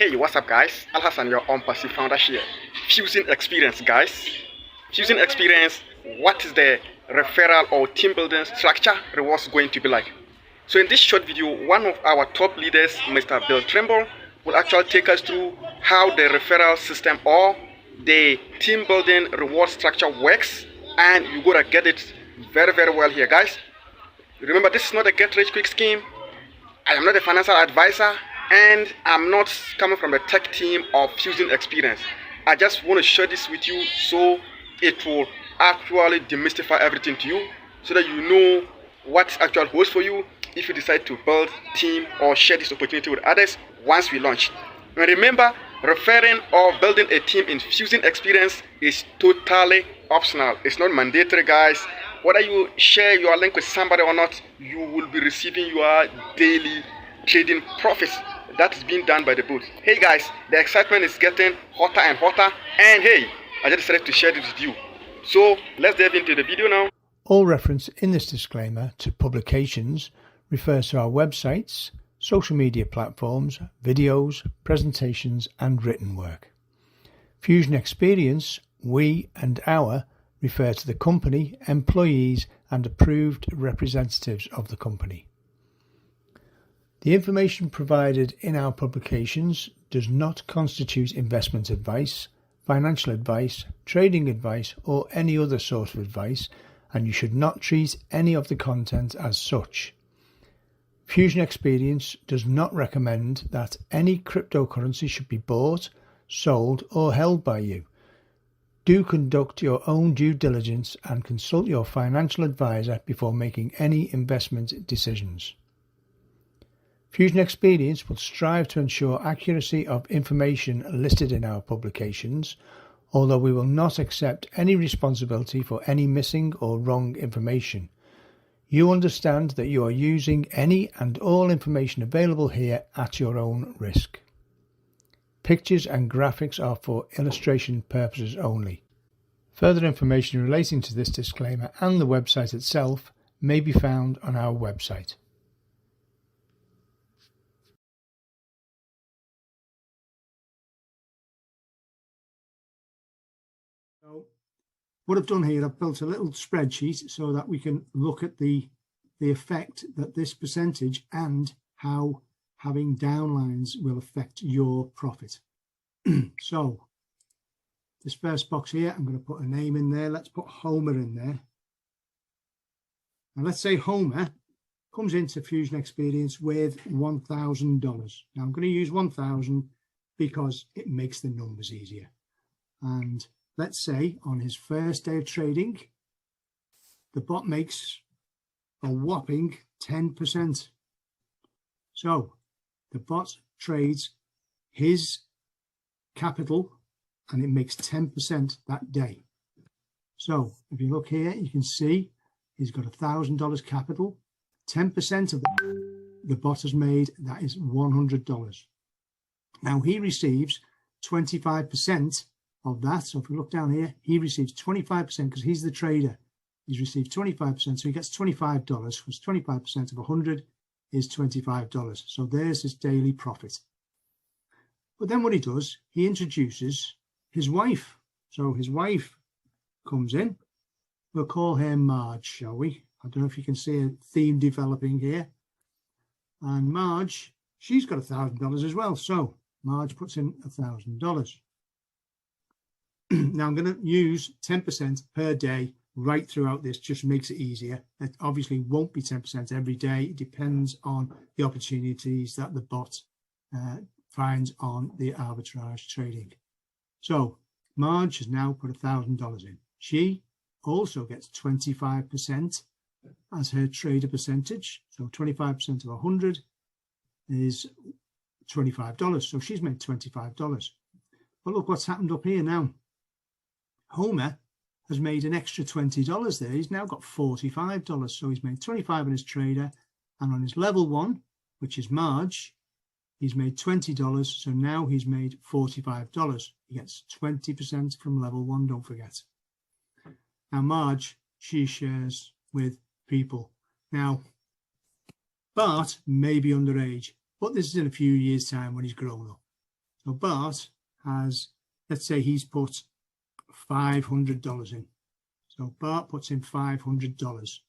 Hey, what's up guys? Al Hassan, your own passive founder here. Fusion Xperience, guys. Fusion Xperience, what is the referral or team building structure rewards going to be like? So in this short video, one of our top leaders, Mr. Bill Trimble, will actually take us through how the referral system or the team building reward structure works, and you're gonna get it very well here, guys. Remember, this is not a get rich quick scheme. I am not a financial advisor, and I'm not coming from the tech team of Fusion Xperience. I just want to share this with you so it will actually demystify everything to you, so that you know what actually holds for you if you decide to build, team, or share this opportunity with others once we launch. And remember, referring or building a team in Fusion Xperience is totally optional. It's not mandatory, guys. Whether you share your link with somebody or not, you will be receiving your daily trading profits. That is being done by the booth. Hey guys, the excitement is getting hotter and hotter, and hey, I just decided to share this with you. So let's dive into the video now. All reference in this disclaimer to publications refers to our websites, social media platforms, videos, presentations and written work. Fusion Xperience, we and our, refer to the company, employees and approved representatives of the company. The information provided in our publications does not constitute investment advice, financial advice, trading advice or any other sort of advice, and you should not treat any of the content as such. Fusion Xperience does not recommend that any cryptocurrency should be bought, sold or held by you. Do conduct your own due diligence and consult your financial advisor before making any investment decisions. Fusion Xperience will strive to ensure accuracy of information listed in our publications, although we will not accept any responsibility for any missing or wrong information. You understand that you are using any and all information available here at your own risk. Pictures and graphics are for illustration purposes only. Further information relating to this disclaimer and the website itself may be found on our website. So what I've done here, I've built a little spreadsheet so that we can look at the effect that this percentage and how having downlines will affect your profit. So this first box here, I'm going to put a name in there. Let's put Homer in there. And let's say Homer comes into Fusion Xperience with $1,000. Now I'm going to use 1,000 because it makes the numbers easier. And let's say on his first day of trading, the bot makes a whopping 10%. So the bot trades his capital and it makes 10% that day. So if you look here, you can see he's got $1,000 capital. 10% of the bot has made, that is $100. Now he receives 25% of that. So if we look down here, he receives 25% because he's the trader. He's received 25%, so he gets $25 because 25% of 100 is $25. So there's his daily profit. But then what he does, he introduces his wife. So his wife comes in. We'll call her Marge, shall we? I don't know if you can see a theme developing here. And Marge, she's got $1,000 as well. So Marge puts in $1,000. Now I'm going to use 10% per day right throughout this, just makes it easier. It obviously won't be 10% every day. It depends on the opportunities that the bot finds on the arbitrage trading. So Marge has now put $1,000 in. She also gets 25% as her trader percentage. So 25% of 100 is $25. So she's made $25. But look what's happened up here now. Homer has made an extra $20 there. He's now got $45. So he's made 25 on his trader, and on his level one, which is Marge, he's made $20. So now he's made $45. He gets 20% from level one, don't forget. Now Marge, she shares with people. Now Bart may be underage, but this is in a few years' time when he's grown up. So Bart has, let's say he's put $500 in. So Bart puts in $500.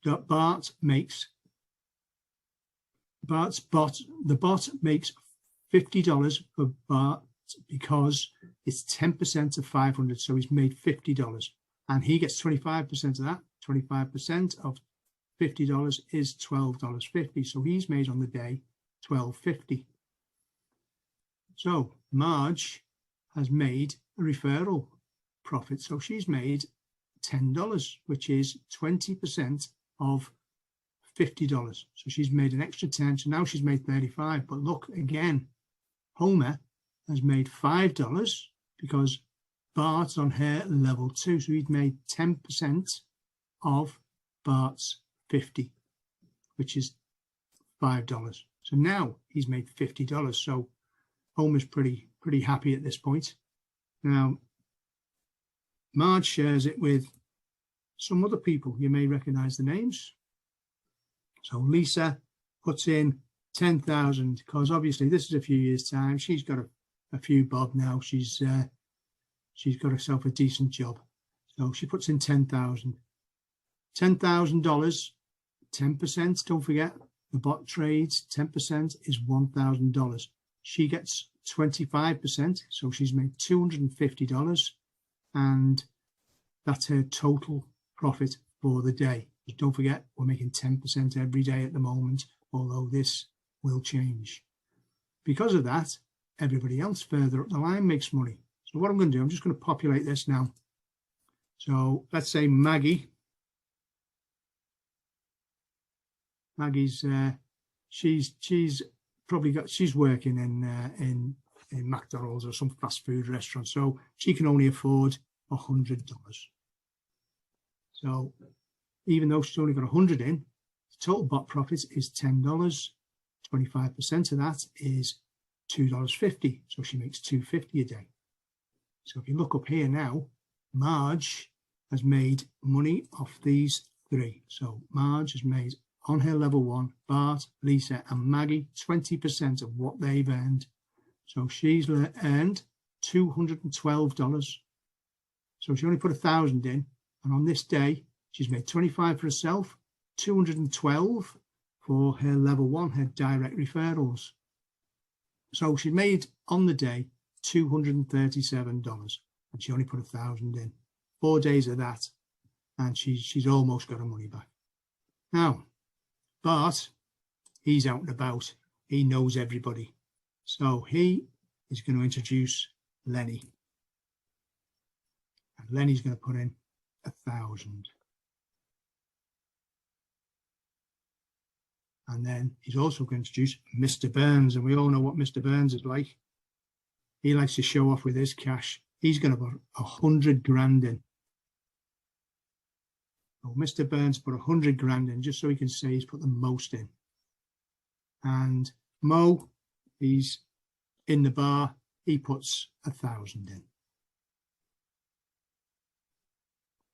The bot makes $50 for Bart because it's 10% of 500, so he's made $50, and he gets 25% of that. 25% of $50 is $12.50, so he's made on the day $12.50. So Marge has made a referral profit, so she's made $10, which is 20% of $50. So she's made an extra 10, so now she's made 35. But look again, Homer has made $5 because Bart's on her level 2, so he's made 10% of Bart's 50, which is $5. So now he's made $50. So Homer's pretty happy at this point. Now Marge shares it with some other people. You may recognize the names. So Lisa puts in 10,000 because obviously this is a few years' time. She's got a few bob now. She's got herself a decent job. So she puts in 10,000. $10,000, 10%. Don't forget the bot trades. 10% is $1,000. She gets 25%, so she's made $250, and that's her total profit for the day. Don't forget, we're making 10% every day at the moment, although this will change. Because of that, everybody else further up the line makes money. So what I'm going to do, I'm just going to populate this now. So let's say Maggie's she's working in McDonald's or some fast food restaurant, so she can only afford $100. So even though she's only got 100 in, the total bot profit is $10. 25% of that is $2.50, so she makes $2.50 a day. So if you look up here now, Marge has made money off these three. So Marge has made, on her level 1, Bart, Lisa and Maggie, 20% of what they've earned. So she's earned $212. So she only put 1,000 in, and on this day she's made 25 for herself, 212 for her level 1, her direct referrals. So she made on the day $237, and she only put 1,000 in. 4 days of that, and she's almost got her money back. Now Bart, he's out and about, he knows everybody, so he is going to introduce Lenny, and Lenny's going to put in 1,000, and then he's also going to introduce Mr. Burns, and we all know what Mr. Burns is like. He likes to show off with his cash. He's going to put 100 grand in. So Mr. Burns put 100 grand in just so he can say he's put the most in. And Mo, he's in the bar, he puts 1,000 in.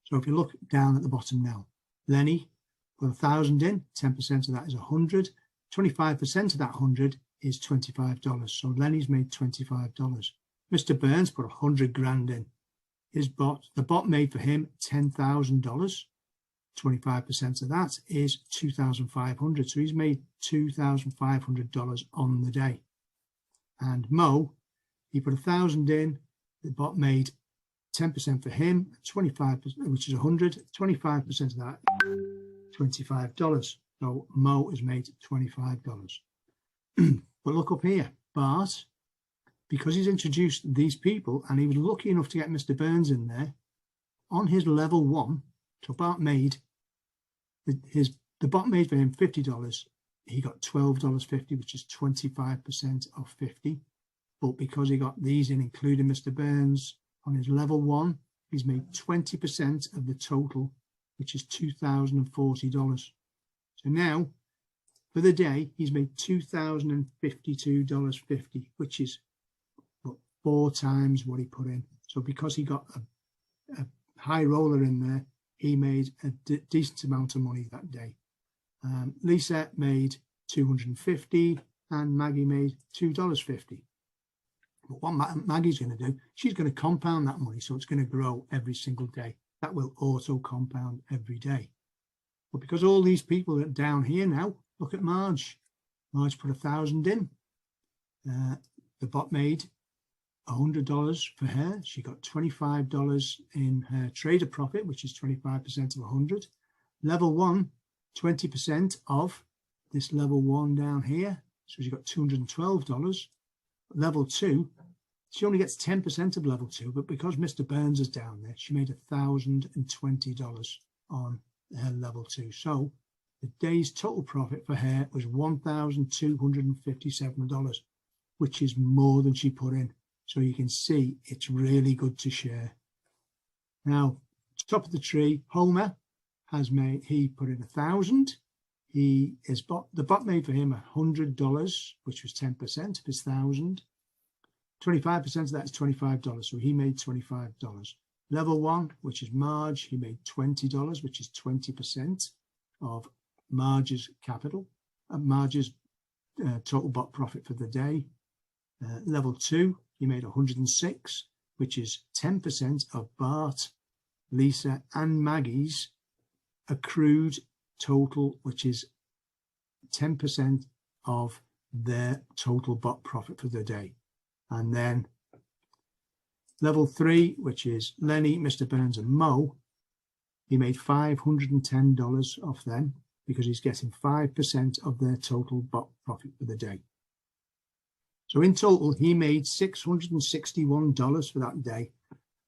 So if you look down at the bottom now, Lenny put 1,000 in, 10% of that is 100, 25% of that 100 is $25. So Lenny's made $25. Mr. Burns put 100 grand in. The bot made for him $10,000. 25% of that is $2,500. So he's made $2,500 on the day. And Mo, he put 1,000 in. The bot made 10% for him, 25%, which is 100. 25% of that, $25. So Mo has made $25. But look up here, Bart, because he's introduced these people and he was lucky enough to get Mr. Burns in there, on his level 1, so Bart made, the bot made for him $50. He got $12.50, which is 25% of 50. But because he got these in, including Mr. Burns, on his level 1, he's made 20% of the total, which is $2,040. So now, for the day, he's made $2,052.50, which is 4 times what he put in. So because he got a high roller in there, he made a decent amount of money that day. Lisa made $250 and Maggie made $2.50. what Maggie's going to do, she's going to compound that money. So it's going to grow every single day. That will auto compound every day. But because all these people are down here now, look at Marge. Marge put 1,000 in. The bot made $100 for her. She got $25 in her trader profit, which is 25% of 100. Level 1, 20% of this level 1 down here. So she got $212. Level 2, she only gets 10% of level 2, but because Mr. Burns is down there, she made $1,020 on her level 2. So the day's total profit for her was $1,257, which is more than she put in. So you can see it's really good to share. Now, top of the tree, Homer has made, he put in 1,000. The bot made for him $100, which was 10% of his 1,000. 25% of that is $25, so he made $25. Level 1, which is Marge, he made $20, which is 20% of Marge's capital, Marge's total bot profit for the day. Level 2, he made 106, which is 10% of Bart, Lisa, and Maggie's accrued total, which is 10% of their total bot profit for the day. And then level 3, which is Lenny, Mr. Burns, and Mo, he made $510 off them because he's getting 5% of their total bot profit for the day. So in total, he made $661 for that day.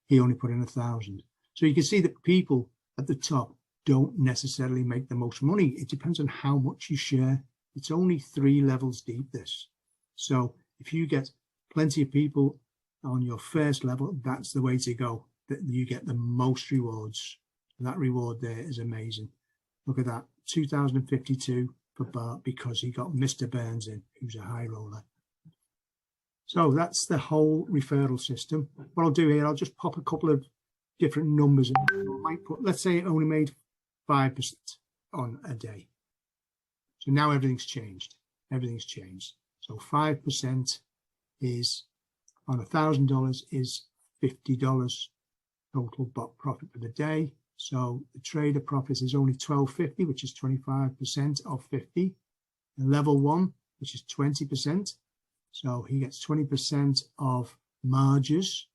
He only put in 1,000. So you can see that people at the top don't necessarily make the most money. It depends on how much you share. It's only 3 levels deep, this. So if you get plenty of people on your first level, that's the way to go, that you get the most rewards. And that reward there is amazing. Look at that, 2,052 for Bart because he got Mr. Burns in, who's a high roller. So that's the whole referral system. What I'll do here, I'll just pop a couple of different numbers. I might put, let's say it only made 5% on a day. So now everything's changed. Everything's changed. So 5% is on $1,000 is $50 total bot profit for the day. So the trader profit is only $12.50, which is 25% of 50. And level 1, which is 20%. So he gets 20% of Marge's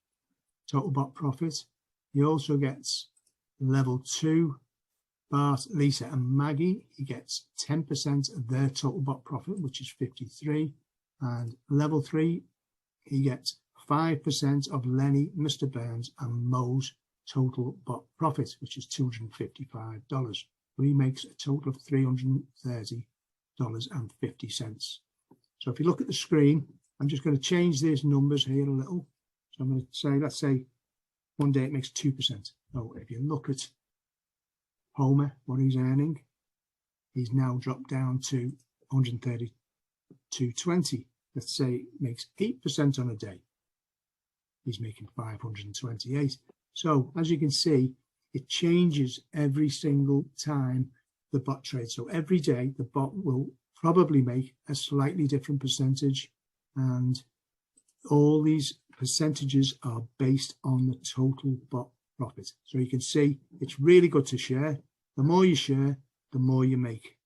total bot profit. He also gets level 2, Bart, Lisa, and Maggie. He gets 10% of their total bot profit, which is 53. And level 3, he gets 5% of Lenny, Mr. Burns, and Mo's total bot profit, which is $255. So he makes a total of $330.50. So if you look at the screen, I'm just going to change these numbers here a little. So I'm going to say, let's say one day it makes 2%. So if you look at Homer, what he's earning, he's now dropped down to 132.20. Let's say it makes 8% on a day. He's making 528. So as you can see, it changes every single time the bot trades. So every day the bot will probably make a slightly different percentage, and all these percentages are based on the total bot profit. So you can see it's really good to share. The more you share, the more you make.